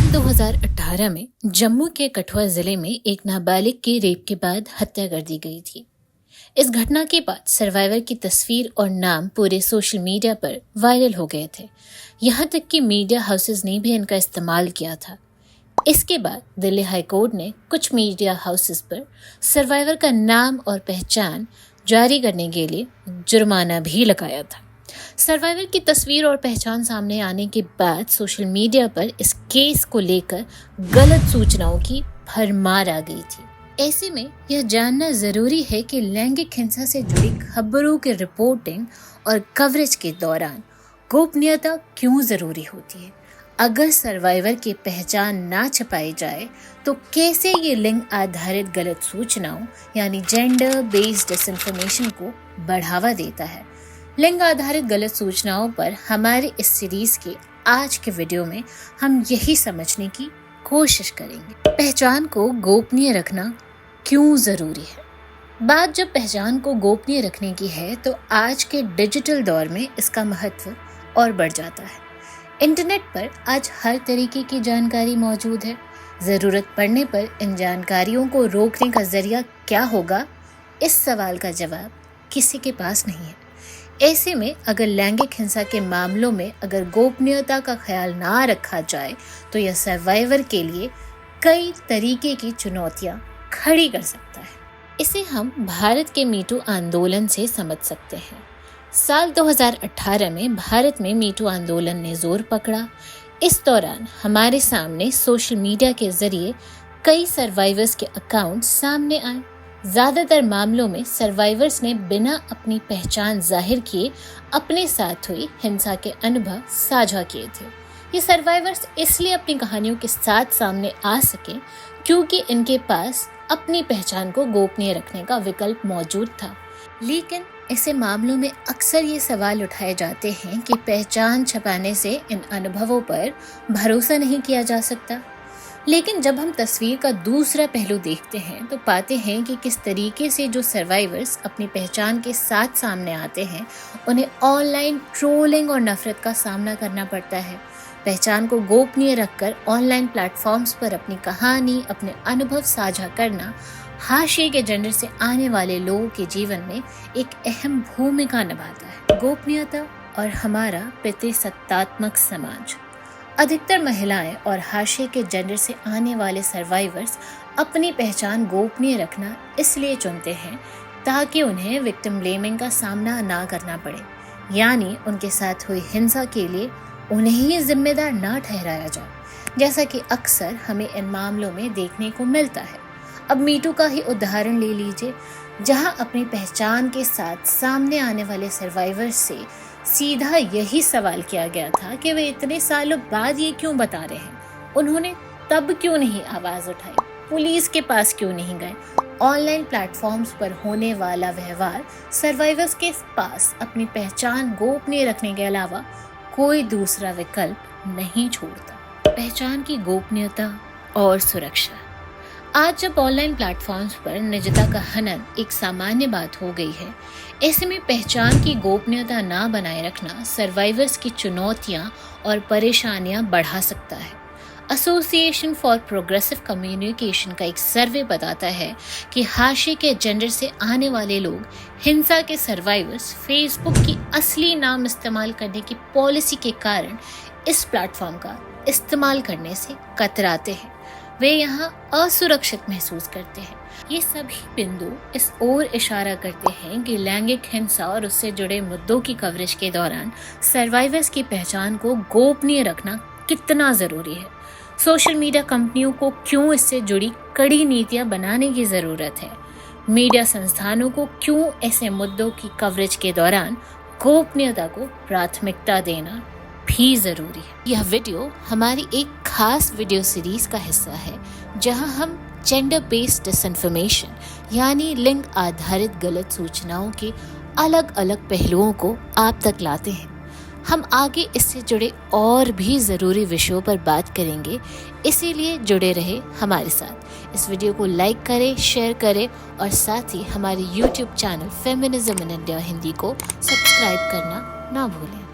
साल 2018 में जम्मू के कठुआ जिले में एक नाबालिग की रेप के बाद हत्या कर दी गई थी। इस घटना के बाद सर्वाइवर की तस्वीर और नाम पूरे सोशल मीडिया पर वायरल हो गए थे। यहाँ तक कि मीडिया हाउसेस ने भी इनका इस्तेमाल किया था। इसके बाद दिल्ली हाई कोर्ट ने कुछ मीडिया हाउसेस पर सर्वाइवर का नाम और पहचान जारी करने के लिए जुर्माना भी लगाया था। सर्वाइवर की तस्वीर और पहचान सामने आने के बाद सोशल मीडिया पर इस केस को लेकर गलत सूचनाओं की भरमार आ गई थी। ऐसे में यह जानना जरूरी है कि लैंगिक हिंसा से जुड़ी खबरों की रिपोर्टिंग और कवरेज के दौरान गोपनीयता क्यों जरूरी होती है। अगर सर्वाइवर की पहचान ना छुपाई जाए तो कैसे ये लिंग आधारित गलत सूचनाओं यानी जेंडर बेस्ड डिसइंफॉर्मेशन को बढ़ावा देता है। लिंग आधारित गलत सूचनाओं पर हमारे इस सीरीज के आज के वीडियो में हम यही समझने की कोशिश करेंगे। पहचान को गोपनीय रखना क्यों जरूरी है। बात जब पहचान को गोपनीय रखने की है तो आज के डिजिटल दौर में इसका महत्व और बढ़ जाता है। इंटरनेट पर आज हर तरीके की जानकारी मौजूद है। जरूरत पड़ने पर इन जानकारियों को रोकने का जरिया क्या होगा, इस सवाल का जवाब किसी के पास नहीं है। ऐसे में अगर लैंगिक हिंसा के मामलों में अगर गोपनीयता का ख्याल ना रखा जाए तो यह सर्वाइवर के लिए कई तरीके की चुनौतियां खड़ी कर सकता है। इसे हम भारत के मीटू आंदोलन से समझ सकते हैं। साल 2018 में भारत में मीटू आंदोलन ने जोर पकड़ा। इस दौरान हमारे सामने सोशल मीडिया के जरिए कई सर्वाइवर्स के अकाउंट सामने आए। ज्यादातर मामलों में सर्वाइवर्स ने बिना अपनी पहचान जाहिर किए अपने साथ हुई हिंसा के अनुभव साझा किए थे। ये सर्वाइवर्स इसलिए अपनी कहानियों के साथ सामने आ सके क्योंकि इनके पास अपनी पहचान को गोपनीय रखने का विकल्प मौजूद था। लेकिन ऐसे मामलों में अक्सर ये सवाल उठाए जाते हैं कि पहचान छुपाने से इन अनुभवों पर भरोसा नहीं किया जा सकता। लेकिन जब हम तस्वीर का दूसरा पहलू देखते हैं तो पाते हैं कि किस तरीके से जो सर्वाइवर्स अपनी पहचान के साथ सामने आते हैं उन्हें ऑनलाइन ट्रोलिंग और नफरत का सामना करना पड़ता है। पहचान को गोपनीय रखकर ऑनलाइन प्लेटफॉर्म्स पर अपनी कहानी, अपने अनुभव साझा करना हाशिए के जेंडर से आने वाले लोगों के जीवन में एक अहम भूमिका निभाता है। गोपनीयता और हमारा प्रतिसत्तात्मक समाज। अधिकतर महिलाएं और हाशिए के जेंडर से आने वाले सर्वाइवर्स अपनी पहचान गोपनीय रखना इसलिए चुनते हैं ताकि उन्हें विक्टिम ब्लेमिंग का सामना ना करना पड़े, यानी उनके साथ हुई हिंसा के लिए उन्हें ही जिम्मेदार ना ठहराया जाए, जैसा कि अक्सर हमें इन मामलों में देखने को मिलता है। अब मीटू का ही उदाहरण ले लीजिए, जहां अपनी पहचान के साथ सामने आने वाले सर्वाइवर्स से सीधा यही सवाल किया गया था कि वे इतने सालों बाद ये क्यों बता रहे हैं, उन्होंने तब क्यों नहीं आवाज उठाई, पुलिस के पास क्यों नहीं गए। ऑनलाइन प्लेटफॉर्म्स पर होने वाला व्यवहार सर्वाइवर्स के पास अपनी पहचान गोपनीय रखने के अलावा कोई दूसरा विकल्प नहीं छोड़ता। पहचान की गोपनीयता और सुरक्षा। आज जब ऑनलाइन प्लेटफॉर्म्स पर निजता का हनन एक सामान्य बात हो गई है, ऐसे में पहचान की गोपनीयता ना बनाए रखना सर्वाइवर्स की चुनौतियां और परेशानियां बढ़ा सकता है। एसोसिएशन फॉर प्रोग्रेसिव कम्युनिकेशन का एक सर्वे बताता है कि हाशिए के जेंडर से आने वाले लोग हिंसा के सर्वाइवर्स फेसबुक की असली नाम इस्तेमाल करने की पॉलिसी के कारण इस प्लेटफॉर्म का इस्तेमाल करने से कतराते हैं। वे यहाँ असुरक्षित महसूस करते हैं। ये सभी बिंदु इस ओर इशारा करते हैं कि लैंगिक हिंसा और उससे जुड़े मुद्दों की कवरेज के दौरान सर्वाइवर्स की पहचान को गोपनीय रखना कितना जरूरी है। सोशल मीडिया कंपनियों को क्यों इससे जुड़ी कड़ी नीतियां बनाने की जरूरत है। मीडिया संस्थानों को क्यों ऐसे मुद्दों की कवरेज के दौरान गोपनीयता को प्राथमिकता देना भी जरूरी है। यह वीडियो हमारी एक खास वीडियो सीरीज का हिस्सा है जहां हम जेंडर बेस्ड डिसइंफॉर्मेशन यानी लिंग आधारित गलत सूचनाओं के अलग अलग पहलुओं को आप तक लाते हैं। हम आगे इससे जुड़े और भी ज़रूरी विषयों पर बात करेंगे, इसीलिए जुड़े रहे हमारे साथ। इस वीडियो को लाइक करें, शेयर करें और साथ ही हमारे YouTube channel feminism in India Hindi को सब्सक्राइब करना ना भूलें।